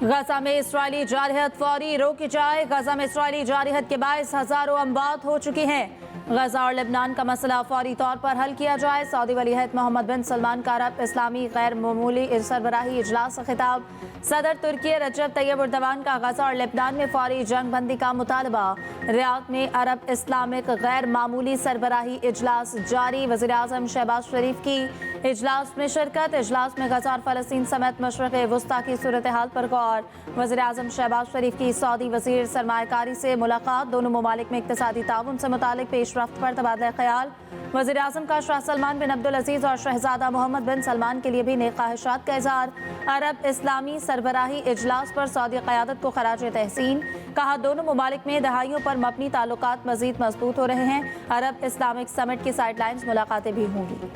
गजा में इसराइली जारहत फौरी रोकी जाए। गजा में इसराइली जारहत के बायस हजारों अमवात हो चुकी हैं। गजा और लेबनान का मसला फौरी तौर पर हल किया जाए। सऊदी वलीअहद मोहम्मद बिन सलमान का अरब इस्लामी गैर मामूली सरबराही इजलास से खिताब। सदर तुर्की रजब तैयब एर्दोगान का गजा और लेबनान में फौरी जंग बंदी का मुतालबा। रियाद में अरब इस्लामिक गैर मामूली सरबराही इजलास जारी। वज़ीर आज़म शहबाज शरीफ की इजलास में शिरकत। इजलास में गजा और फलस्तीन समेत मशरक़ वुस्ता की सूरत हाल पर गौर। वज़ीर आज़म शहबाज शरीफ की सऊदी वज़ीर सरमायाकारी से मुलाकात। दोनों ममालिक में इक़्तिसादी ताउन से मुतालिक पेशरफ्त पर तबादला ख्याल। वज़ीर आज़म का शाह सलमान बिन अब्दुल अजीज़ और शहजादा मोहम्मद बिन सलमान के लिए भी नेक ख्वाहिशात का इज़हार। अरब इस्लामी सरबराही इजलास पर सऊदी क़यादत को खराज तहसीन। कहा, दोनों ममालिक में दहाइयों पर मबनी ताल्लुकात मज़ीद मजबूत हो रहे हैं। अरब इस्लामिक समिट की साइडलाइंस मुलाकातें भी होंगी।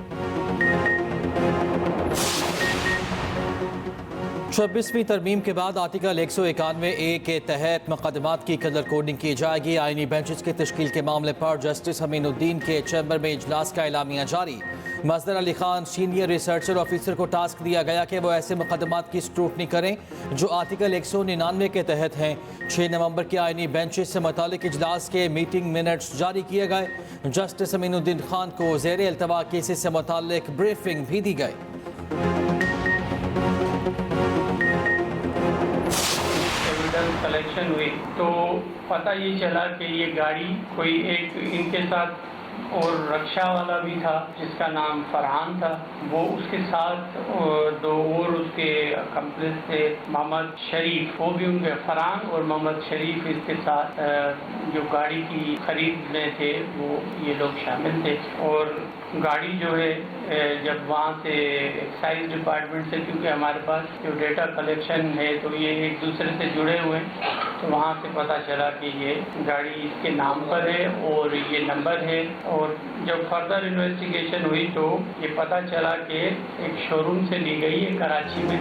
26वीं तरमीम के बाद आर्टिकल 191A के तहत मुकदमात की कलर कोडिंग की जाएगी। आईनी बेंचेस की तश्कील के मामले पर जस्टिस अमीनुद्दीन के चैम्बर में इजलास का एलामिया जारी। मजदर Ali Khan senior researcher officer को टास्क दिया गया कि वो ऐसे मुकदमात की स्क्रूटनी करें जो आर्टिकल 199 के तहत हैं। 6 नवंबर के आईनी बेंचेस से मुतालिक इजलास के मीटिंग मिनट्स जारी किए गए। जस्टिस अमीनुद्दीन खान को ज़ेर अल्तवा केसेस से मुतालिक ब्रीफिंग भी दी गई। कलेक्शन हुई तो पता ये चला कि ये गाड़ी कोई एक इनके साथ और रक्षा वाला भी था जिसका नाम फरहान था। वो उसके साथ दो और उसके कंप्लेस थे मोहम्मद शरीफ। वो भी उनके फरहान और मोहम्मद शरीफ इसके साथ जो गाड़ी की खरीद में थे वो ये लोग शामिल थे। और गाड़ी जो है जब वहाँ से एक्साइज डिपार्टमेंट से, क्योंकि हमारे पास जो डेटा कलेक्शन है तो ये एक दूसरे से जुड़े हुए हैं, तो वहाँ से पता चला कि ये गाड़ी इसके नाम पर है और ये नंबर है। और जब फर्दर इन्वेस्टिगेशन हुई तो ये पता चला कि एक शोरूम से ली गई है कराची में।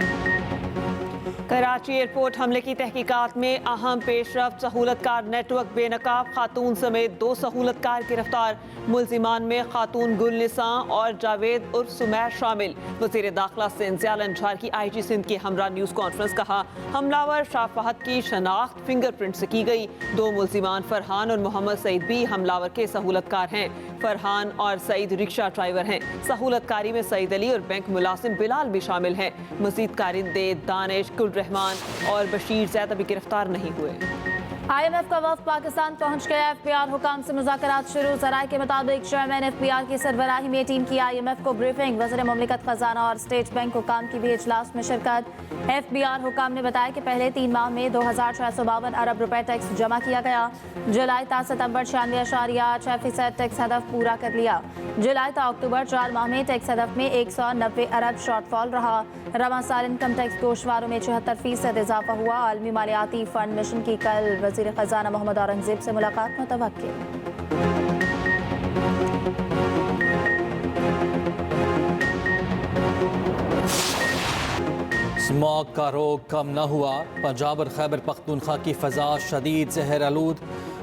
कराची एयरपोर्ट हमले की तहकीकात में अहम पेशरफ्त। सहूलतकार नेटवर्क बेनकाब खातून समेत 2 सहूलतकार गिरफ्तार। मुल्जिमान में खातून गुलनिसा और जावेद उर्फ सुमैर शामिल। वज़ीर दाखिला सिंधिया अंसार की IG सिंध की हमरा न्यूज़ कॉन्फ्रेंस। कहा, हमलावर शाह फहद की शनाख्त फिंगरप्रिंट से की गई। 2 मुल्जिमान फरहान और मोहम्मद सईद भी हमलावर के सहूलतकार हैं। फरहान और सईद रिक्शा ड्राइवर हैं। सहूलतकारी में सईद अली और बैंक मुलाजिम बिलाल भी शामिल हैं। मजीद कारिंदे दानिश, रहमान और बशीर ज़ैदा भी गिरफ्तार नहीं हुए। IMF का वफ़द पाकिस्तान पहुंच गया। FBR हुकाम से मुज़ाकरात शुरू। ज़राए के मुताबिक चेयरमैन FBR की सरबराही में टीम की IMF को ब्रीफिंग। वज़ीर मुमलिकत खजाना और स्टेट बैंक हुकाम की भी इजलास में शिरकत। FBR हुकाम ने बताया कि पहले 3 माह में 2652 अरब रुपए टैक्स जमा किया गया। जुलाई ता सितंबर 96.6% टैक्स हदफ पूरा कर लिया। जुलाई ता अक्टूबर 4 माह में टैक्स हदफ में 190 अरब शॉर्टफॉल रहा। रवां साल इनकम टैक्स गोशवारों में 74% इजाफा हुआ। आलमी मालियाती फंड मिशन की कल वज़ीर खजाना मोहम्मद औरंगजेब से मुलाकात मुतवक्किल। स्मॉग का रोग कम न हुआ। पंजाब और खैबर पख्तूनख्वा की फ़ज़ा शदीद ज़हर आलूद।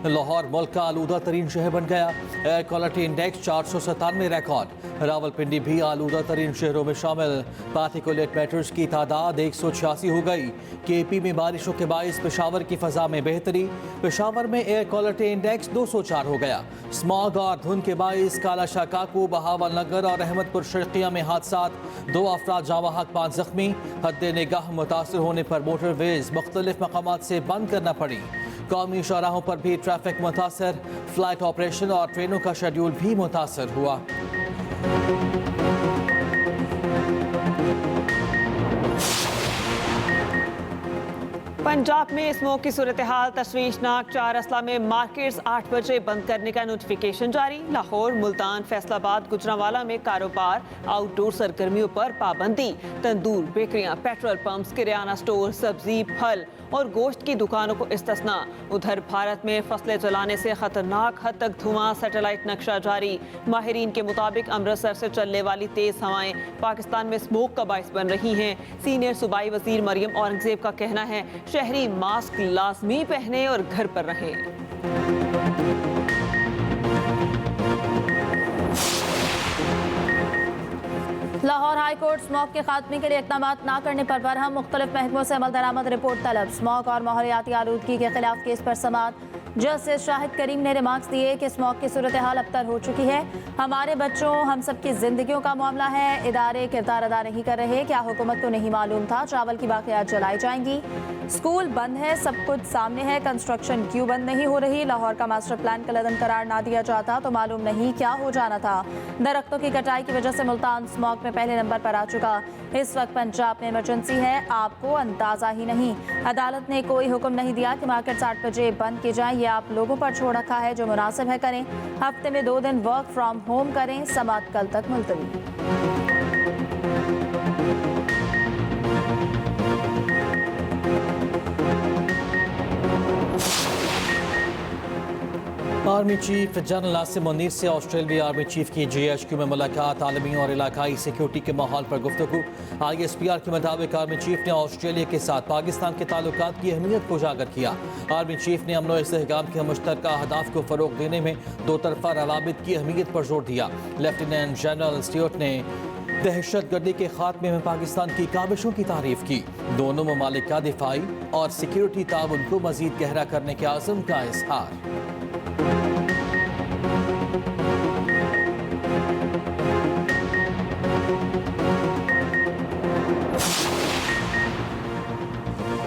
लाहौर मुल्क का आलूदा तरीन शहर बन गया। Air quality index 497 record. Rawalpindi भी आलूदा तरीन शहरों में शामिल। पार्टिकुलेट मैटर्स की तादाद 186 हो गई। KP में बारिशों के बाइस पेशावर की फ़ज़ा में बेहतरी। पेशावर में एयर क्वालिटी इंडेक्स 204 हो गया। स्मॉग और धुंध के बाइस काला शाह काकू, बहावल नगर और अहमदपुर शर्किया में हादसात। 2 अफराद जावाहक, 5 जख्मी। हद निगाह मुतासर होने पर मोटरवेज मुख्तलिफ मकामात से बंद करना पड़ी। कौमी शाहराहों पर भी ट्रैफिक मुतासर। फ्लाइट ऑपरेशन और ट्रेनों का शेड्यूल भी मुतासर हुआ। पंजाब में स्मोक की सूरत हाल तशवीशनाक। 4 अजला में मार्केट्स 8 बजे बंद करने का नोटिफिकेशन जारी। लाहौर, मुल्तान, फैसलाबाद, गुजरांवाला में कारोबार, आउटडोर सरगर्मियों पर पाबंदी। तंदूर, बेकरियां, पेट्रोल पंप्स, किराना स्टोर, सब्जी, फल और गोश्त की दुकानों को इस्तिस्ना। उधर भारत में फसलें जलाने से खतरनाक हद तक धुआं। सैटेलाइट नक्शा जारी। माहिरीन के मुताबिक अमृतसर से चलने वाली तेज हवाएं पाकिस्तान में स्मोक का बाइस बन रही हैं। सीनियर सूबाई वजीर मरियम औरंगजेब का कहना है, शहरी मास्क लाजमी पहने और घर पर रहें। लाहौर हाई कोर्ट स्मॉग के खात्मे के लिए इकदाम ना करने पर बरहम, मुख्तलिफ महकमों से अमल दरामद रिपोर्ट तलब। स्मॉग और माहौलियाती आलूदगी के खिलाफ केस पर समाअत। जस्टिस शाहिद करीम ने रिमार्क्स दिए कि स्मॉग की सूरत हाल अबतर हो चुकी है। हमारे बच्चों, हम सबकी जिंदगियों का मामला है। इदारे किरदार अदा नहीं कर रहे। क्या हुकूमत को नहीं मालूम था चावल की बाक़ियात जलाई जाएंगी? स्कूल बंद है, सब कुछ सामने है। कंस्ट्रक्शन क्यों बंद नहीं हो रही? लाहौर का मास्टर प्लान कलअदम करार ना दिया जाता तो मालूम नहीं क्या हो जाना था। दरख्तों की कटाई की वजह से मुल्तान स्मॉग में पहले नंबर पर आ चुका। इस वक्त पंजाब में इमरजेंसी है, आपको अंदाजा ही नहीं। अदालत ने कोई हुक्म नहीं दिया कि मार्केट 8 बजे बंद की जाए। ये आप लोगों पर छोड़ रखा है, जो मुनासिब है करें। हफ्ते में 2 दिन वर्क फ्रॉम होम करें। समाअत कल तक मुलतवी। Army chief general Asim Munir से ऑस्ट्रेलियाई आर्मी चीफ की GHQ में मुलाकात। आलमी और इलाकाई सिक्योरिटी के माहौल पर गुफ्तगू। ISPR के मुताबिक आर्मी चीफ ने ऑस्ट्रेलिया के साथ पाकिस्तान के ताल्लुकात की अहमियत को उजागर किया। आर्मी चीफ ने अमन और इस्तेहकाम के मुश्तरका अहदाफ को फ़रोग देने में दो तरफा रवाबित की अहमियत पर जोर दिया। लेफ्टिनेंट जनरल स्टीवर्ट ने दहशतगर्दी के खात्मे में पाकिस्तान की काविशों की तारीफ की। दोनों ममालिक का दिफाई और सिक्योरिटी ताउन को मजीद गहरा करने के आज़म का इजहार।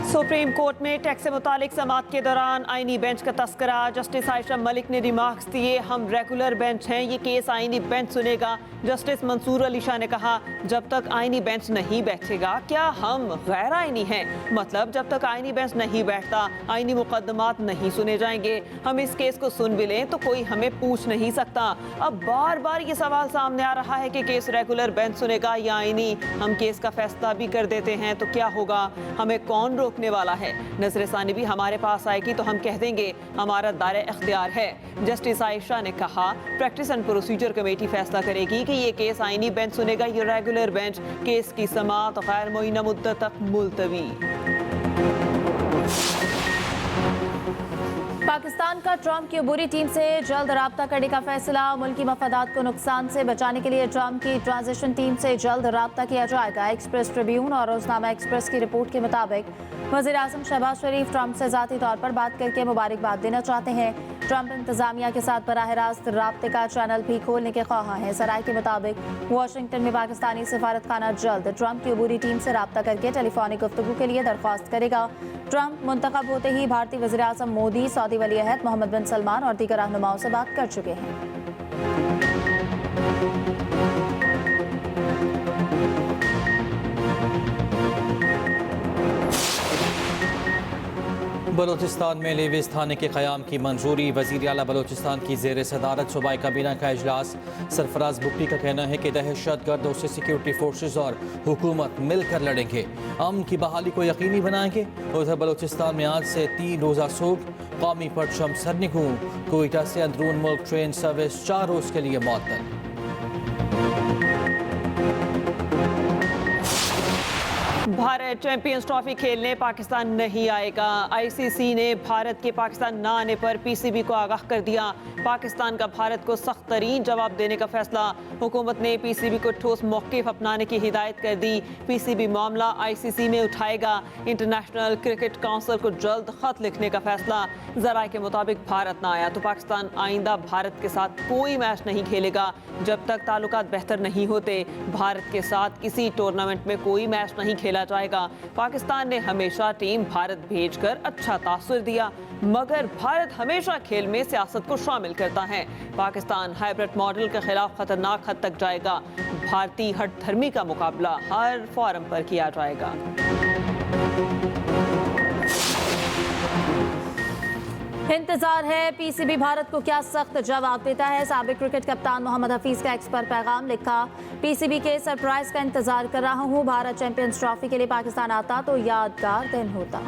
सुप्रीम कोर्ट में टैक्स से मुतालिक समाअत के दौरान आईनी बेंच का तस्करा। जस्टिस आयशा मलिक ने रिमार्क्स दिए, हम रेगुलर बेंच हैं, ये केस आईनी बेंच सुनेगा। जस्टिस मंसूर अली शाह ने कहा, जब तक आईनी बेंच नहीं बैठेगा क्या हम गैर आईनी हैं? मतलब जब तक आईनी बेंच नहीं बैठता आईनी मुकदमात नहीं सुने जाएंगे। हम इस केस को सुन भी लें तो कोई हमें पूछ नहीं सकता। अब बार बार ये सवाल सामने आ रहा है कि केस रेगुलर बेंच सुनेगा या आईनी। हम केस का फैसला भी कर देते हैं तो क्या होगा? हमें कौन रोकने वाला है? नजरसानी भी हमारे पास आएगी तो हम कह देंगे हमारा दायरा इख्तियार है। जस्टिस आयशा ने कहा, प्रैक्टिस एंड प्रोसीजर कमेटी फैसला करेगी कि ये केस आईनी बेंच सुनेगा या रेगुलर बेंच। केस की समाअत गैर मुअय्यना मुद्दत तक मुलतवी। पाकिस्तान का ट्रंप की अबूरी टीम से जल्द राब्ता करने का फैसला। मुल्की मफादात को नुकसान से बचाने के लिए ट्रंप की ट्रांजिशन टीम से जल्द राब्ता किया जाएगा। एक्सप्रेस ट्रिब्यून और रोजनामा एक्सप्रेस की रिपोर्ट के मुताबिक वज़ीर आज़म शहबाज शरीफ ट्रंप से ज़ाती तौर पर बात करके मुबारकबाद देना चाहते हैं। ट्रंप इंतजामिया के साथ बराह रास्त राब्ते का चैनल भी खोलने के ख्वाह हैं। सराय के मुताबिक वाशिंगटन में पाकिस्तानी सफारत खाना जल्द ट्रंप की अबूरी टीम से राब्ता करके टेलीफोनिक गुफ्तगू के लिए दरख्वास्त करेगा। ट्रंप मुंतखब होते ही भारतीय वज़ीर आज़म मोदी, सऊदी वली अहद मोहम्मद बिन सलमान और दीगर रहनुमाओं से बात कर चुके हैं। बलूचिस्तान में लेविस थाने के क़याम की मंजूरी। वज़ीर आला बलूचिस्तान की ज़ेर सदारत सूबाई काबीना का इजलास। सरफराज भुट्टी का कहना है कि दहशतगर्दों से सिक्योरिटी फोर्सेज और हुकूमत मिलकर लड़ेंगे, अमन की बहाली को यकीनी बनाएंगे। उधर बलूचिस्तान में आज से 3 रोज़ा सोग, कौमी परचम सरनिगू। कोयटा से अंदरून मुल्क ट्रेन सर्विस 4 रोज़ के लिए मुअत्तल। भारत चैंपियंस ट्रॉफी खेलने पाकिस्तान नहीं आएगा। ICC ने भारत के पाकिस्तान न आने पर PCB को आगाह कर दिया। पाकिस्तान का भारत को सख्त तरीन जवाब देने का फैसला। हुकूमत ने PCB को ठोस मौक़िफ़ अपनाने की हिदायत कर दी। PCB मामला ICC में उठाएगा। इंटरनेशनल क्रिकेट काउंसिल को जल्द खत लिखने का फैसला। ज़राए के मुताबिक भारत न आया तो पाकिस्तान आइंदा भारत के साथ कोई मैच नहीं खेलेगा जब तक ताल्लुकात बेहतर नहीं होते। भारत के साथ किसी टूर्नामेंट में कोई मैच नहीं खेला जाएगा। पाकिस्तान ने हमेशा टीम भारत भेजकर अच्छा तासुर दिया, मगर भारत हमेशा खेल में सियासत को शामिल करता है। पाकिस्तान हाइब्रिड मॉडल के खिलाफ खतरनाक हद तक जाएगा। भारतीय हठधर्मी का मुकाबला हर फोरम पर किया जाएगा। इंतजार है PCB भारत को क्या सख्त जवाब देता है। साबिक क्रिकेट कप्तान मोहम्मद हफीज का एक्स पर पैगाम लिखा, PCB के सरप्राइज का इंतजार कर रहा हूं। भारत चैंपियंस ट्रॉफी के लिए पाकिस्तान आता तो यादगार दिन होता।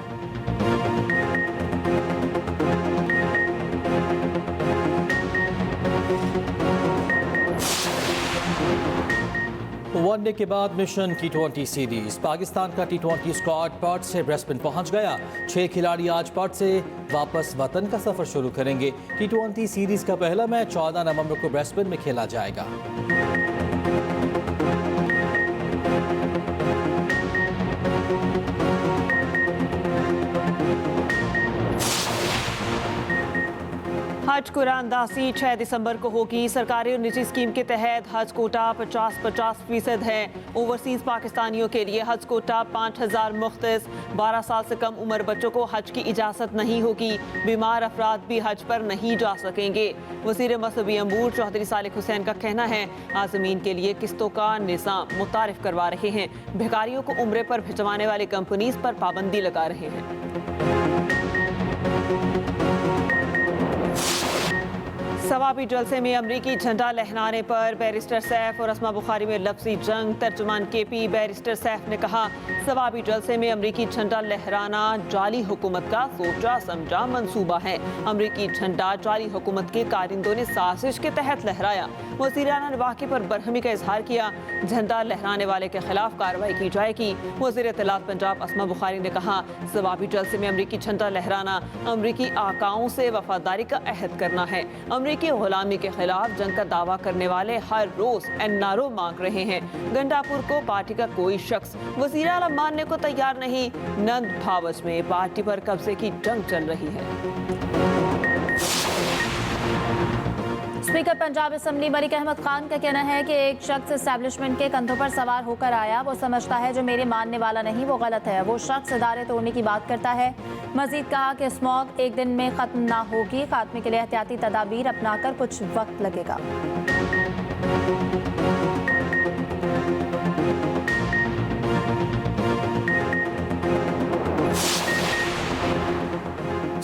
वनडे के बाद मिशन T20 सीरीज। पाकिस्तान का T20 स्क्वाड पर्थ से ब्रिस्बेन पहुंच गया। 6 खिलाड़ी आज पर्थ से वापस वतन का सफर शुरू करेंगे। T20 सीरीज का पहला मैच 14 नवंबर को ब्रिस्बेन में खेला जाएगा। हज कुरानदासी 6 दिसंबर को होगी। सरकारी और निजी स्कीम के तहत हज कोटा 50-50% है। ओवरसीज पाकिस्तानियों के लिए हज कोटा 5000 मुख्तस। 12 साल से कम उम्र बच्चों को हज की इजाज़त नहीं होगी। बीमार अफराद भी हज पर नहीं जा सकेंगे। वज़ीर मज़हबी अमूर चौधरी सालिक हुसैन का कहना है आज़मीन के लिए किस्तों का निज़ाम मुतारिफ करवा रहे हैं। भिखारियों को उम्रे पर भिजवाने वाली कंपनीज पर पाबंदी लगा रहे हैं। सवाबी जलसे में अमरीकी झंडा लहराने पर बैरिस्टर सैफ और अस्मा बुखारी में लफ्जी जंग। तर्जुमान केपी बैरिस्टर सैफ ने कहा सवाबी जलसे में अमरीकी झंडा लहराना जाली हुकूमत का सोचा समझा मंसूबा है। अमरीकी झंडा जाली हुकूमत के कारिंदों ने साजिश के तहत लहराया। वज़ीर-ए-आला ने वाक़े पर बरहमी का इजहार किया। झंडा लहराने वाले के खिलाफ कार्रवाई की जाएगी। वज़ीर इत्तलात पंजाब अस्मा बुखारी ने कहा सवाबी जलसे में अमरीकी झंडा लहराना अमरीकी आकाओं से वफादारी का अहद करना है। अमरीकी गुलामी के खिलाफ जंग का दावा करने वाले हर रोज एनआरओ मांग रहे हैं। गंडापुर को पार्टी का कोई शख्स वज़ीर आला मानने को तैयार नहीं। नंद भावच में पार्टी पर कब्जे की जंग चल रही है। स्पीकर पंजाब असम्बली मलिक अहमद खान का कहना है कि एक शख्स एस्टैब्लिशमेंट के कंधों पर सवार होकर आया। वो समझता है जो मेरे मानने वाला नहीं वो गलत है। वो शख्स इदारे तोड़ने की बात करता है। मजीद कहा कि स्मॉग एक दिन में खत्म ना होगी। खात्मे के लिए एहतियाती तदाबीर अपनाकर कुछ वक्त लगेगा।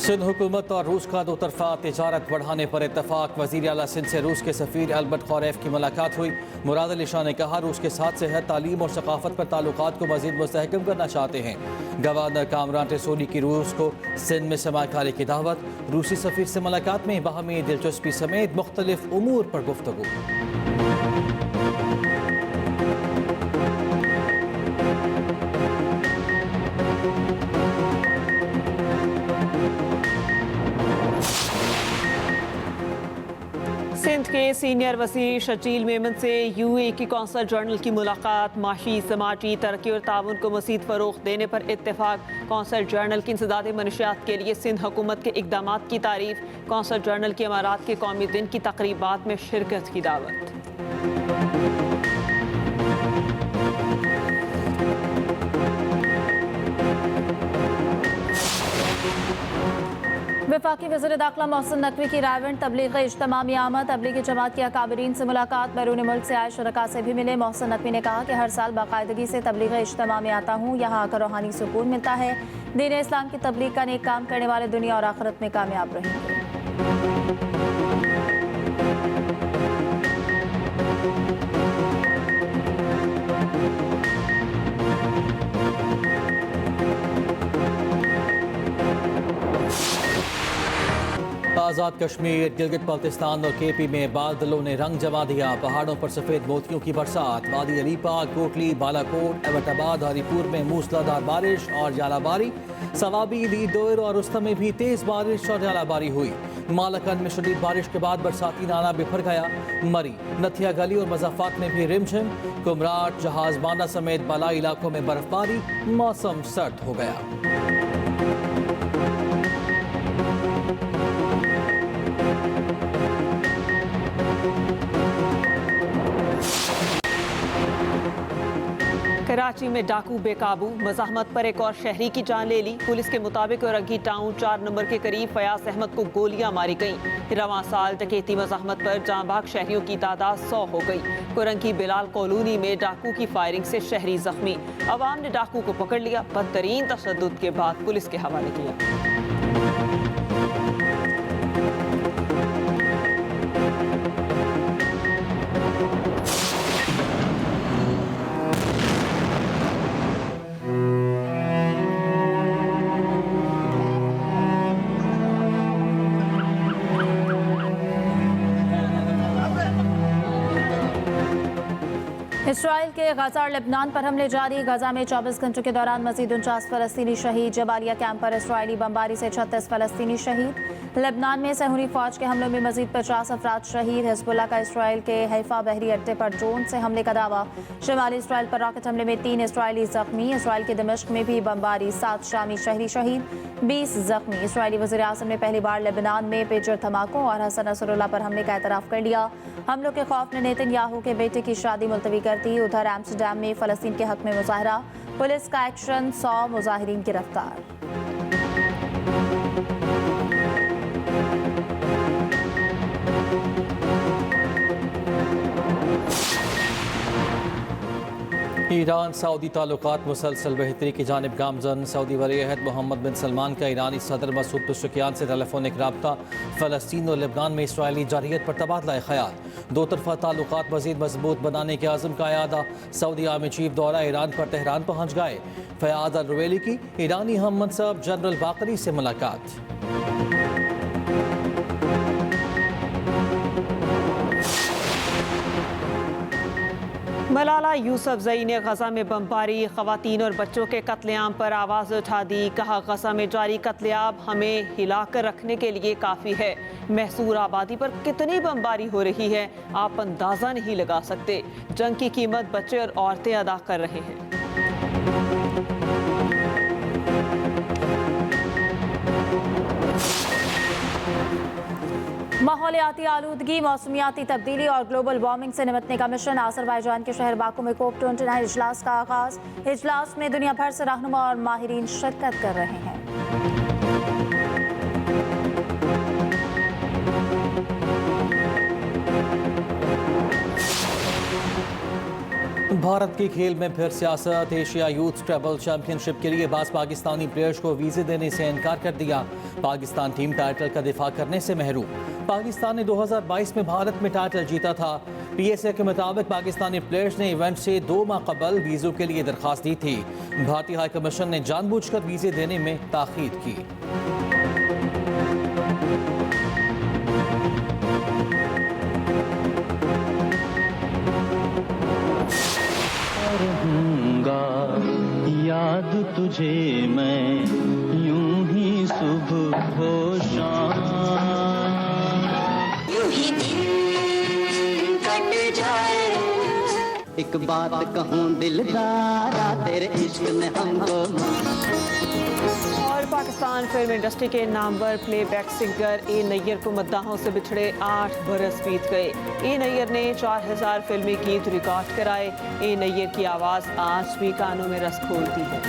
सिंध हुकूमत और रूस का दो तरफा तिजारत बढ़ाने पर इत्तफाक। वज़ीर आला सिंध से रूस के सफ़ीर अल्बर्ट ख़ौरैफ की मुलाकात हुई। मुराद अली शाह ने कहा रूस के साथ सेहत, तालीम और सकाफत पर ताल्लुकात को मज़ीद मुस्तहकम करना चाहते हैं। गवर्नर कामरान टेसोली की रूस को सिंध में समाकारी की दावत। रूसी सफ़ीर से मुलाकात में बाहमी दिलचस्पी समेत मुख्तलिफ उमूर पर गुफ्तगू। सिंध के सीनियर वज़ीर शकील मेमन से यूएई की कौंसल जनरल की मुलाकात। माशी समाजी तरक्की और ताउन को मज़ीद फ़रोग़ देने पर इत्तेफाक। कौंसल जनरल की इंसदादी मनशियात के लिए सिंध हुकूमत के इक़दामात की तारीफ। कौंसल जनरल के इमारात के कौमी दिन की तक़रीबात में शिरकत की दावत। वफाकी वज़ीर दाखिला मोहसिन नकवी की रायगढ़ तबलीग इज्तिमा में आमद। तबलीगी जमात के अकाबरीन से मुलाकात। बैरून मुल्क से आए शुरका से भी मिले। मोहसिन नकवी ने कहा कि हर साल बाकायदगी से तबलीग इज्तिमा में आता हूँ। यहाँ आकर रूहानी सुकून मिलता है। दीन इस्लाम की तबलीग का नेक काम करने वाले दुनिया और आखिरत में कामयाब रहेंगे। आज़ाद कश्मीर, गिलगित बल्तिस्तान और केपी में बादलों ने रंग जमा दिया। पहाड़ों पर सफ़ेद मोतियों की बरसात। वादी अलीपा, कोटली, बालाकोट, एबटाबाद, हरीपुर में मूसलाधार बारिश और जालाबारी। सवाबी, लीडोर और रुस्तम में भी तेज़ बारिश और जालाबारी हुई। मालकन में शदीद बारिश के बाद बरसाती नाला बिखर गया। मरी, नथिया गली और मज़ाफ़ात में भी रिमझिम। कुमराट, जहाज़बाना समेत बालाई इलाकों में बर्फबारी। मौसम सर्द हो गया। कराची में डाकू बेकाबू। मज़ाहमत पर एक और शहरी की जान ले ली। पुलिस के मुताबिक रंगी टाउन 4 नंबर के करीब फयाज अहमद को गोलियां मारी गईं। रवां साल डकैती मज़ाहमत पर जांबाग शहरियों की तादाद 100 हो गई। कुरंगी बिलाल कॉलोनी में डाकू की फायरिंग से शहरी जख्मी। अवाम ने डाकू को पकड़ लिया। बदतरीन तशद्दुद के बाद पुलिस के हवाले किया। इसराइल के गजा और लेबनान पर हमले जारी। गजा में 24 घंटों के दौरान मजीद 49 फलस्तीनी शहीद। जबालिया कैंप पर इसराइली बमबारी से 36 फलस्तीनी शहीद। लेबनान में सहूरी फौज के हमलों में मजीद 50 अफराद शहीद। हिजबुल्लाह का इसराइल के हैफा बहरी अड्डे पर ड्रोन से हमले का दावा। शिमाली इसराइल पर रॉकेट हमले में 3 इसराइली जख्मी। इसराइल के दमिश्क में भी बमबारी, 7 शामी शहरी शहीद, 20 जख्मी। इसराइली वज़ीर आज़म ने पहली बार लेबनान में पेजर धमाकों और हसन नसरुल्लाह पर हमले का एतराफ़ कर लिया। हमलों के खौफ ने नेतन्याहू के बेटे की शादी मुलतवी कर दी। उधर एम्स्टरडैम में फ़लस्तीन के हक में मुजाहरा, पुलिस का एक्शन, 100 मुजाहिरीन गिरफ्तार। ईरान सऊदी ताल्लुकात मुसलसल बेहतरी की जानिब गामजन। सऊदी वली-ए-अहद मोहम्मद बिन सलमान का ईरानी सदर मसूद पेशेकियान से टेलीफोनिक रब्ता। फ़लस्तीन और लेबनान में इसराइली जारहियत पर तबादला ख्याल। दो तरफा ताल्लुकात मज़ीद मजबूत बनाने के आज़म का यादा। सऊदी आर्मी चीफ दौरा ईरान पर तेहरान पहुँच गए। फ़याद अल-रुवैली की ईरानी हम मनसब जनरल बाकरी से मुलाकात। मलाला यूसुफजई ने गजा में बमबारी, खवातीन और बच्चों के कत्लेआम पर आवाज़ उठा दी। कहा, गजा में जारी कत्लेआम हमें हिलाकर रखने के लिए काफ़ी है। महसूर आबादी पर कितनी बमबारी हो रही है आप अंदाज़ा नहीं लगा सकते। जंग की कीमत बच्चे और औरतें अदा कर रहे हैं। माहौलियाती आलूदगी, मौसमियाती तब्दीली और ग्लोबल वार्मिंग से निपटने का मिशन। आज़रबाईजान के शहर बाकू में COP29 इजलास का आगाज। इजलास में दुनिया भर से रहनुमा और माहिरीन शिरकत कर रहे हैं। भारत की खेल में फिर सियासत। एशिया यूथ ट्रेबल चैंपियनशिप के लिए बास पाकिस्तानी प्लेयर्स को वीज़े देने से इनकार कर दिया। पाकिस्तान टीम टाइटल का दिफा करने से महरूम। पाकिस्तान ने 2022 में भारत में टाइटल जीता था। PSA के मुताबिक पाकिस्तानी प्लेयर्स ने इवेंट से 2 माह कबल वीज़ों के लिए दरख्वास्त दी थी। भारतीय हाई कमीशन ने जानबूझकर वीज़े देने में ताख़ीर की। याद तुझे मैं यूं ही सुबह हो शाम, यूं ही दिन कट जाए। एक बात कहूँ दिलदारा, तेरे इश्क ने हमको। और पाकिस्तान फिल्म इंडस्ट्री के नामवर प्लेबैक सिंगर ए नैयर को मद्दाहों से बिछड़े 8 बरस बीत गए। ए नैयर ने 4000 फिल्मी गीत रिकॉर्ड कराए। ए नैयर की आवाज़ आज भी कानों में रस घोलती है।